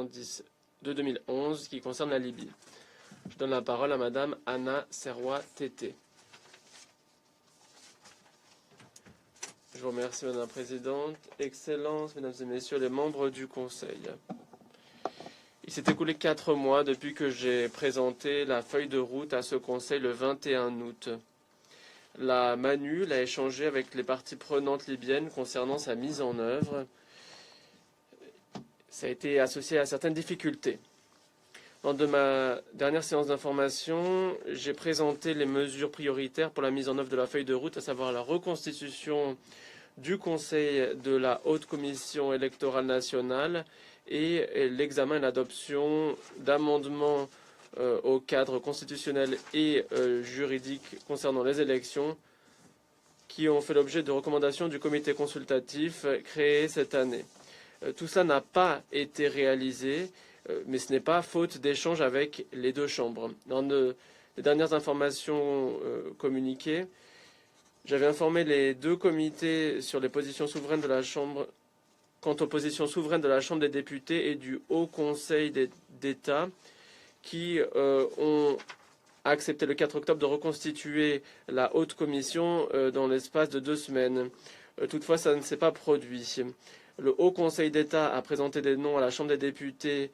70 de 2011 qui concerne la Libye. Je donne la parole à Madame Anna Serrois-Tété. Je vous remercie, Madame la Présidente. Excellences, Mesdames et Messieurs les membres du Conseil. Il s'est écoulé 4 mois depuis que j'ai présenté la feuille de route à ce Conseil le 21 août. La MANUL a échangé avec les parties prenantes libyennes concernant sa mise en œuvre. Ça a été associé à certaines difficultés. Lors de ma dernière séance d'information, j'ai présenté les mesures prioritaires pour la mise en œuvre de la feuille de route, à savoir la reconstitution du Conseil de la Haute Commission électorale nationale et l'examen et l'adoption d'amendements au cadre constitutionnel et juridique concernant les élections qui ont fait l'objet de recommandations du comité consultatif créé cette année. Tout cela n'a pas été réalisé, mais ce n'est pas faute d'échanges avec les deux chambres. Dans les dernières informations communiquées, j'avais informé les deux comités sur les positions souveraines de la Chambre, quant aux positions souveraines de la Chambre des députés et du Haut Conseil d'État, qui ont accepté le 4 octobre de reconstituer la Haute Commission dans l'espace de 2 semaines. Toutefois, ça ne s'est pas produit. Le Haut Conseil d'État a présenté des noms à la Chambre des députés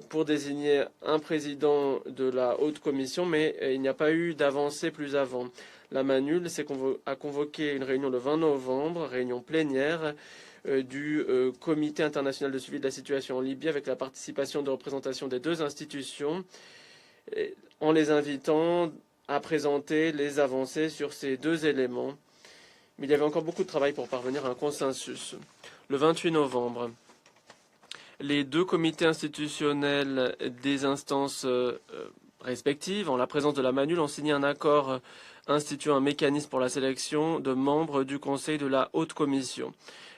pour désigner un président de la Haute Commission, mais il n'y a pas eu d'avancée plus avant. La MANUL a convoqué une réunion le 20 novembre, réunion plénière du Comité international de suivi de la situation en Libye avec la participation de représentations des deux institutions, en les invitant à présenter les avancées sur ces deux éléments. Mais il y avait encore beaucoup de travail pour parvenir à un consensus. Le 28 novembre, les deux comités institutionnels des instances respectives, en la présence de la MANUL, ont signé un accord instituant un mécanisme pour la sélection de membres du Conseil de la Haute Commission.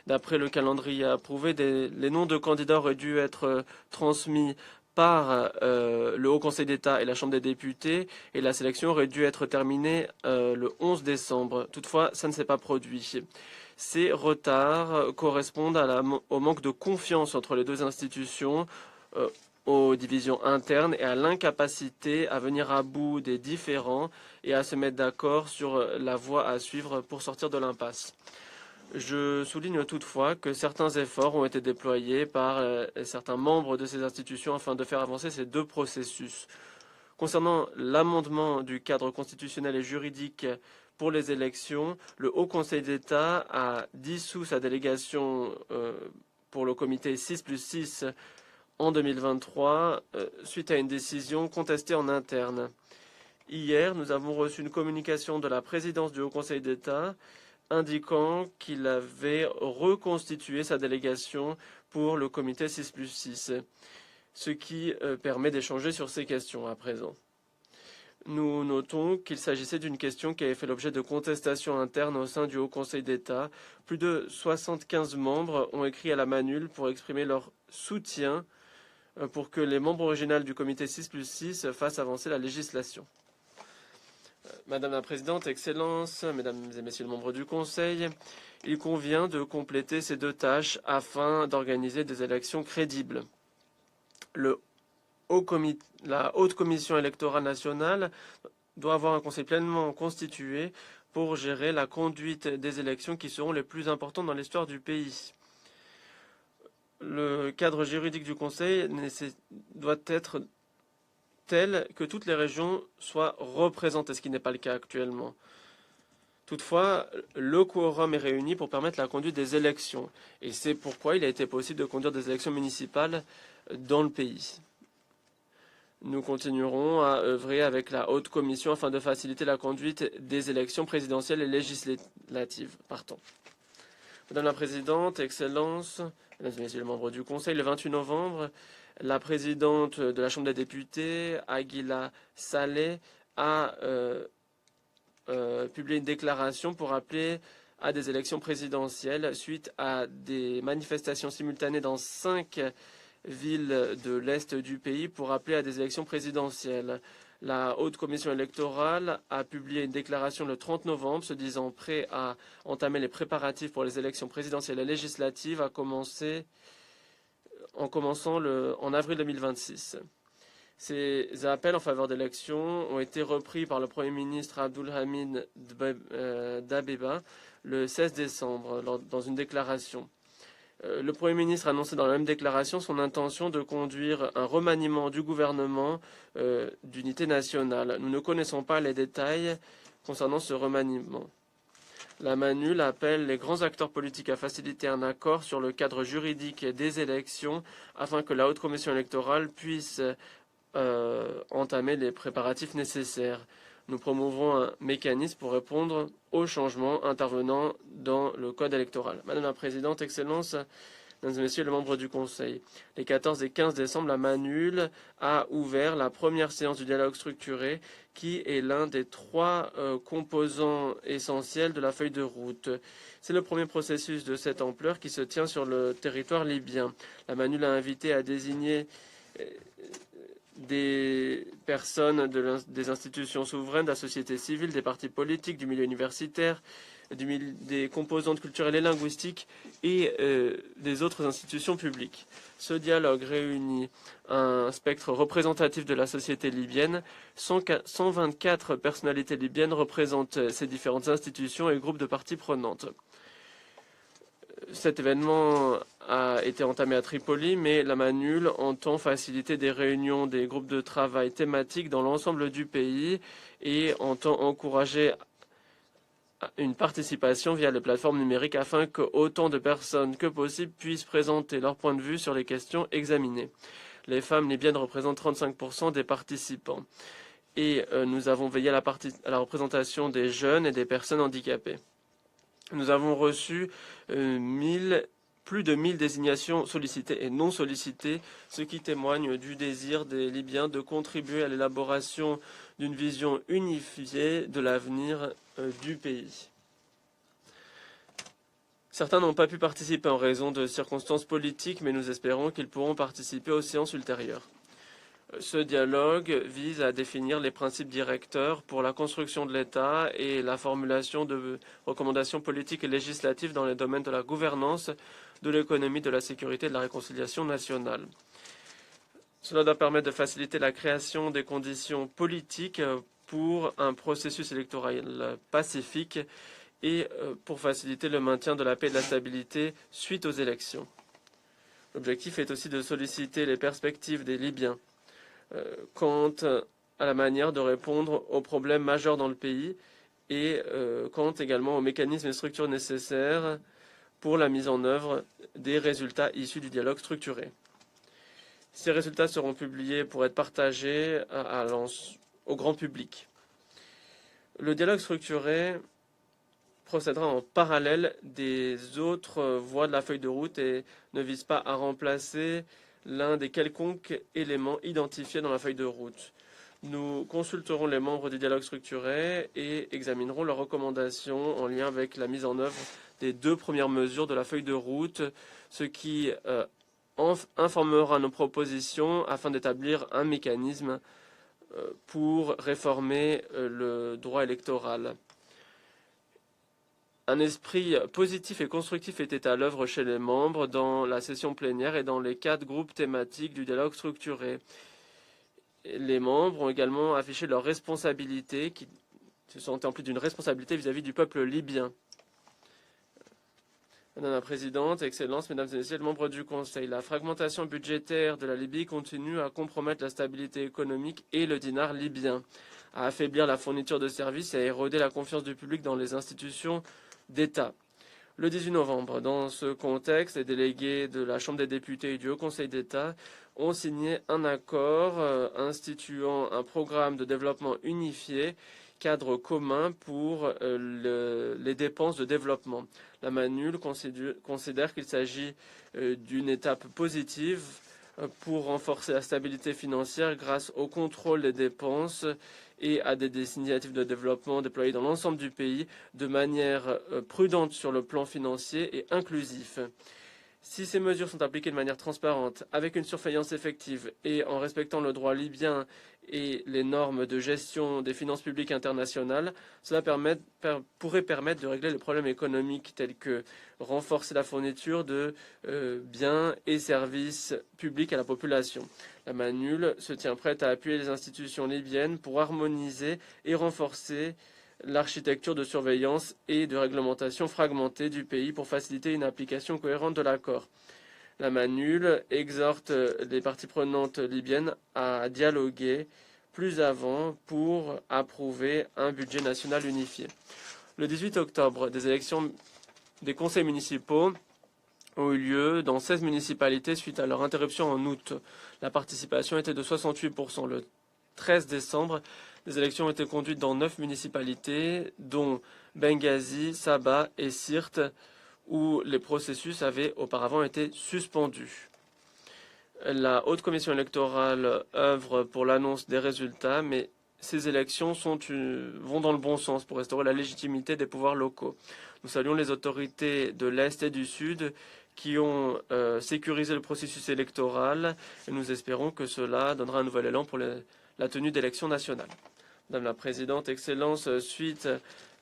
D'après le calendrier approuvé, les noms de candidats auraient dû être transmis par le Haut Conseil d'État et la Chambre des députés, et la sélection aurait dû être terminée le 11 décembre. Toutefois, ça ne s'est pas produit. Ces retards correspondent au manque de confiance entre les deux institutions, aux divisions internes et à l'incapacité à venir à bout des différends et à se mettre d'accord sur la voie à suivre pour sortir de l'impasse. Je souligne toutefois que certains efforts ont été déployés par certains membres de ces institutions afin de faire avancer ces deux processus. Concernant l'amendement du cadre constitutionnel et juridique pour les élections, le Haut Conseil d'État a dissous sa délégation pour le comité 6+6 en 2023 suite à une décision contestée en interne. Hier, nous avons reçu une communication de la présidence du Haut Conseil d'État indiquant qu'il avait reconstitué sa délégation pour le comité 6+6, ce qui permet d'échanger sur ces questions à présent. Nous notons qu'il s'agissait d'une question qui avait fait l'objet de contestations internes au sein du Haut Conseil d'État. Plus de 75 membres ont écrit à la MANUL pour exprimer leur soutien pour que les membres originaux du comité 6+6 fassent avancer la législation. Madame la Présidente, Excellences, Mesdames et Messieurs les membres du Conseil, il convient de compléter ces deux tâches afin d'organiser des élections crédibles. La Haute Commission électorale nationale doit avoir un conseil pleinement constitué pour gérer la conduite des élections qui seront les plus importantes dans l'histoire du pays. Le cadre juridique du Conseil doit être tel que toutes les régions soient représentées, ce qui n'est pas le cas actuellement. Toutefois, le quorum est réuni pour permettre la conduite des élections, et c'est pourquoi il a été possible de conduire des élections municipales dans le pays. Nous continuerons à œuvrer avec la Haute Commission afin de faciliter la conduite des élections présidentielles et législatives. Madame la Présidente, Excellences, Mesdames et Messieurs les membres du Conseil, le 28 novembre, la présidente de la Chambre des députés, Aguila Saleh, a publié une déclaration pour appeler à des élections présidentielles suite à des manifestations simultanées dans 5 villes de l'Est du pays pour appeler à des élections présidentielles. La Haute Commission électorale a publié une déclaration le 30 novembre se disant prêt à entamer les préparatifs pour les élections présidentielles et législatives, à commencer en commençant en avril 2026. Ces appels en faveur d'élections ont été repris par le Premier ministre Abdulhamid Dabeba le 16 décembre dans une déclaration. Le Premier ministre a annoncé dans la même déclaration son intention de conduire un remaniement du gouvernement d'unité nationale. Nous ne connaissons pas les détails concernant ce remaniement. La MANUL appelle les grands acteurs politiques à faciliter un accord sur le cadre juridique des élections afin que la Haute Commission électorale puisse entamer les préparatifs nécessaires. Nous promouvrons un mécanisme pour répondre aux changements intervenant dans le code électoral. Madame la Présidente, Excellences, Mesdames et Messieurs les membres du Conseil, les 14 et 15 décembre, la MANUL a ouvert la première séance du dialogue structuré qui est l'un des 3 composants essentiels de la feuille de route. C'est le premier processus de cette ampleur qui se tient sur le territoire libyen. La MANUL a invité à désigner des personnes des institutions souveraines, de la société civile, des partis politiques, du milieu universitaire, des composantes culturelles et linguistiques et des autres institutions publiques. Ce dialogue réunit un spectre représentatif de la société libyenne. 124 personnalités libyennes représentent ces différentes institutions et groupes de parties prenantes. Cet événement a été entamé à Tripoli, mais la MANUL entend faciliter des réunions des groupes de travail thématiques dans l'ensemble du pays et entend encourager une participation via les plateformes numériques afin que autant de personnes que possible puissent présenter leur point de vue sur les questions examinées. Les femmes libyennes représentent 35% des participants et nous avons veillé à la représentation des jeunes et des personnes handicapées. Nous avons reçu plus de 1000 désignations sollicitées et non sollicitées, ce qui témoigne du désir des Libyens de contribuer à l'élaboration d'une vision unifiée de l'avenir du pays. Certains n'ont pas pu participer en raison de circonstances politiques, mais nous espérons qu'ils pourront participer aux séances ultérieures. Ce dialogue vise à définir les principes directeurs pour la construction de l'État et la formulation de recommandations politiques et législatives dans les domaines de la gouvernance, de l'économie, de la sécurité et de la réconciliation nationale. Cela doit permettre de faciliter la création des conditions politiques pour un processus électoral pacifique et pour faciliter le maintien de la paix et de la stabilité suite aux élections. L'objectif est aussi de solliciter les perspectives des Libyens quant à la manière de répondre aux problèmes majeurs dans le pays et quant également aux mécanismes et structures nécessaires pour la mise en œuvre des résultats issus du dialogue structuré. Ces résultats seront publiés pour être partagés au grand public. Le dialogue structuré procédera en parallèle des autres voies de la feuille de route et ne vise pas à remplacer l'un des quelconques éléments identifiés dans la feuille de route. Nous consulterons les membres du dialogue structuré et examinerons leurs recommandations en lien avec la mise en œuvre des 2 premières mesures de la feuille de route, ce qui informera nos propositions afin d'établir un mécanisme pour réformer le droit électoral. Un esprit positif et constructif était à l'œuvre chez les membres dans la session plénière et dans les 4 groupes thématiques du dialogue structuré. Les membres ont également affiché leur responsabilité, qui se sont emplis d'une responsabilité vis-à-vis du peuple libyen. Madame la Présidente, Excellences, Mesdames et Messieurs les membres du Conseil, la fragmentation budgétaire de la Libye continue à compromettre la stabilité économique et le dinar libyen, à affaiblir la fourniture de services et à éroder la confiance du public dans les institutions d'État. Le 18 novembre, dans ce contexte, les délégués de la Chambre des députés et du Haut Conseil d'État ont signé un accord instituant un programme de développement unifié, cadre commun pour les dépenses de développement. La MANUL considère qu'il s'agit d'une étape positive pour renforcer la stabilité financière grâce au contrôle des dépenses et à des initiatives de développement déployées dans l'ensemble du pays de manière prudente sur le plan financier et inclusif. Si ces mesures sont appliquées de manière transparente, avec une surveillance effective et en respectant le droit libyen et les normes de gestion des finances publiques internationales, cela pourrait permettre de régler les problèmes économiques tels que renforcer la fourniture de biens et services publics à la population. La MANUL se tient prête à appuyer les institutions libyennes pour harmoniser et renforcer l'architecture de surveillance et de réglementation fragmentée du pays pour faciliter une application cohérente de l'accord. La MANUL exhorte les parties prenantes libyennes à dialoguer plus avant pour approuver un budget national unifié. Le 18 octobre, des élections des conseils municipaux ont eu lieu dans 16 municipalités suite à leur interruption en août. La participation était de 68%. Le 13 décembre, les élections ont été conduites dans 9 municipalités, dont Benghazi, Sabha et Sirte, où les processus avaient auparavant été suspendus. La Haute Commission électorale œuvre pour l'annonce des résultats, mais ces élections vont dans le bon sens pour restaurer la légitimité des pouvoirs locaux. Nous saluons les autorités de l'Est et du Sud qui ont sécurisé le processus électoral et nous espérons que cela donnera un nouvel élan pour la tenue d'élections nationales. Madame la Présidente, Excellence, suite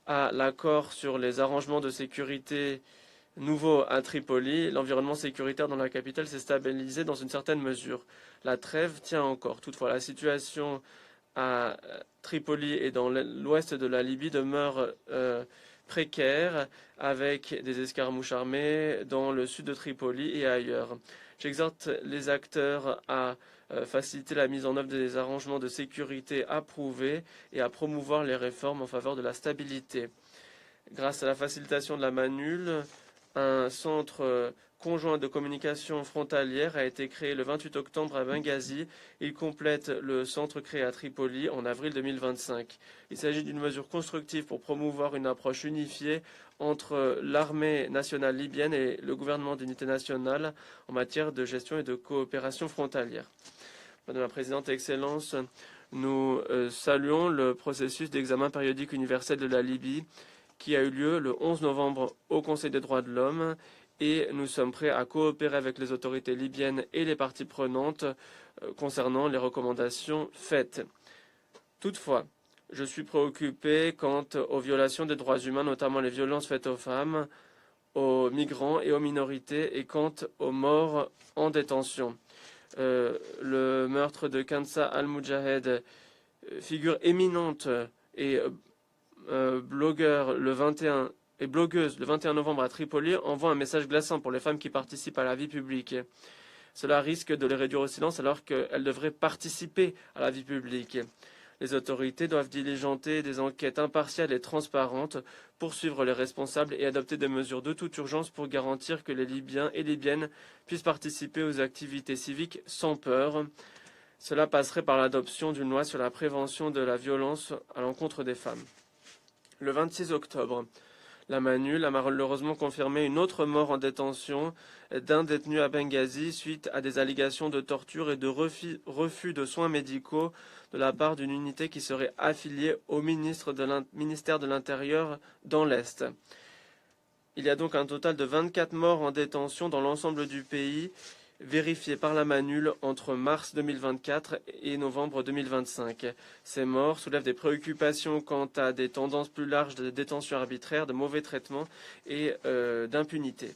à l'accord sur les arrangements de sécurité nouveaux à Tripoli, l'environnement sécuritaire dans la capitale s'est stabilisé dans une certaine mesure. La trêve tient encore. Toutefois, la situation à Tripoli et dans l'ouest de la Libye demeure précaire, avec des escarmouches armées dans le sud de Tripoli et ailleurs. J'exhorte les acteurs à faciliter la mise en œuvre des arrangements de sécurité approuvés et à promouvoir les réformes en faveur de la stabilité. Grâce à la facilitation de la MANUL, un centre conjoint de communication frontalière a été créé le 28 octobre à Benghazi. Il complète le centre créé à Tripoli en avril 2025. Il s'agit d'une mesure constructive pour promouvoir une approche unifiée entre l'armée nationale libyenne et le gouvernement d'unité nationale en matière de gestion et de coopération frontalière. Madame la Présidente, Excellence, nous saluons le processus d'examen périodique universel de la Libye qui a eu lieu le 11 novembre au Conseil des droits de l'homme et nous sommes prêts à coopérer avec les autorités libyennes et les parties prenantes concernant les recommandations faites. Toutefois, je suis préoccupé quant aux violations des droits humains, notamment les violences faites aux femmes, aux migrants et aux minorités, et quant aux morts en détention. Le meurtre de Kansa al-Mujahed, figure éminente et blogueuse le 21 novembre à Tripoli, envoie un message glaçant pour les femmes qui participent à la vie publique. Cela risque de les réduire au silence alors qu'elles devraient participer à la vie publique. Les autorités doivent diligenter des enquêtes impartiales et transparentes, poursuivre les responsables et adopter des mesures de toute urgence pour garantir que les Libyens et Libyennes puissent participer aux activités civiques sans peur. Cela passerait par l'adoption d'une loi sur la prévention de la violence à l'encontre des femmes. Le 26 octobre, la MANUL a malheureusement confirmé une autre mort en détention d'un détenu à Benghazi suite à des allégations de torture et de refus de soins médicaux de la part d'une unité qui serait affiliée au ministère de l'Intérieur dans l'Est. Il y a donc un total de 24 morts en détention dans l'ensemble du pays, vérifiés par la MANUL entre mars 2024 et novembre 2025. Ces morts soulèvent des préoccupations quant à des tendances plus larges de détention arbitraire, de mauvais traitements et d'impunité.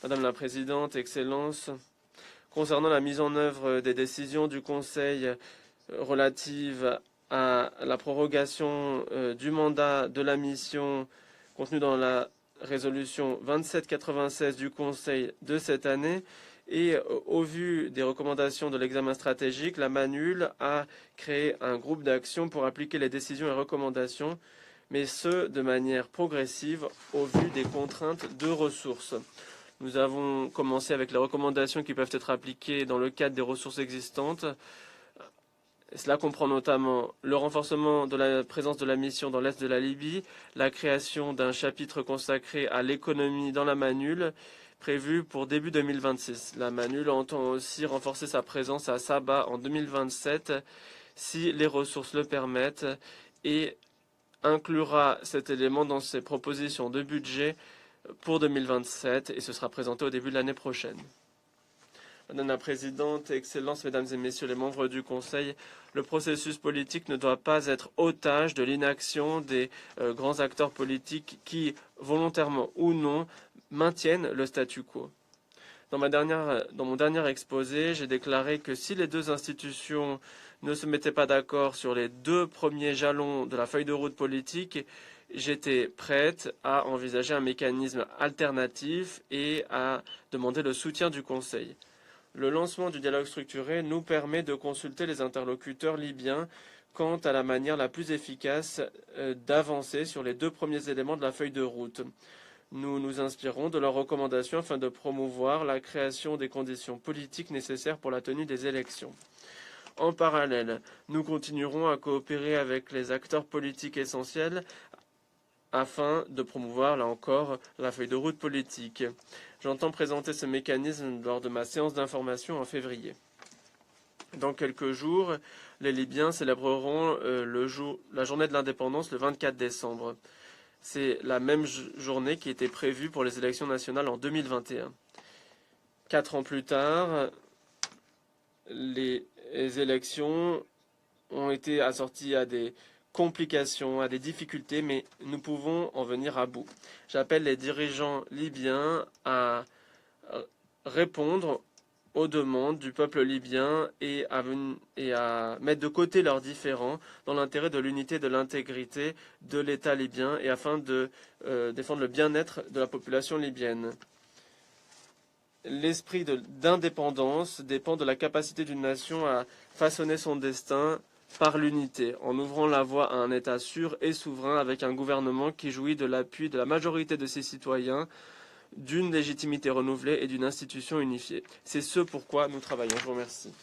Madame la Présidente, Excellence, concernant la mise en œuvre des décisions du Conseil relatives à la prorogation du mandat de la mission contenue dans la résolution 2796 du Conseil de cette année et au vu des recommandations de l'examen stratégique, la MANUL a créé un groupe d'action pour appliquer les décisions et recommandations, mais ce de manière progressive au vu des contraintes de ressources. Nous avons commencé avec les recommandations qui peuvent être appliquées dans le cadre des ressources existantes. Cela comprend notamment le renforcement de la présence de la mission dans l'est de la Libye, la création d'un chapitre consacré à l'économie dans la MANUL, prévu pour début 2026. La MANUL entend aussi renforcer sa présence à Sabha en 2027, si les ressources le permettent, et inclura cet élément dans ses propositions de budget pour 2027 et ce sera présenté au début de l'année prochaine. Madame la Présidente, Excellences, Mesdames et Messieurs les membres du Conseil, le processus politique ne doit pas être otage de l'inaction des grands acteurs politiques qui, volontairement ou non, maintiennent le statu quo. Dans mon dernier exposé, j'ai déclaré que si les deux institutions ne se mettaient pas d'accord sur les deux premiers jalons de la feuille de route politique, j'étais prête à envisager un mécanisme alternatif et à demander le soutien du Conseil. Le lancement du dialogue structuré nous permet de consulter les interlocuteurs libyens quant à la manière la plus efficace d'avancer sur les deux premiers éléments de la feuille de route. Nous nous inspirons de leurs recommandations afin de promouvoir la création des conditions politiques nécessaires pour la tenue des élections. En parallèle, nous continuerons à coopérer avec les acteurs politiques essentiels afin de promouvoir, là encore, la feuille de route politique. J'entends présenter ce mécanisme lors de ma séance d'information en février. Dans quelques jours, les Libyens célébreront la journée de l'indépendance le 24 décembre. C'est la même journée qui était prévue pour les élections nationales en 2021. 4 ans plus tard, les élections ont été assorties à des complications, à des difficultés, mais nous pouvons en venir à bout. J'appelle les dirigeants libyens à répondre aux demandes du peuple libyen et à mettre de côté leurs différends dans l'intérêt de l'unité et de l'intégrité de l'État libyen et afin de défendre le bien-être de la population libyenne. L'esprit d'indépendance dépend de la capacité d'une nation à façonner son destin par l'unité, en ouvrant la voie à un État sûr et souverain avec un gouvernement qui jouit de l'appui de la majorité de ses citoyens, d'une légitimité renouvelée et d'une institution unifiée. C'est ce pourquoi nous travaillons. Je vous remercie.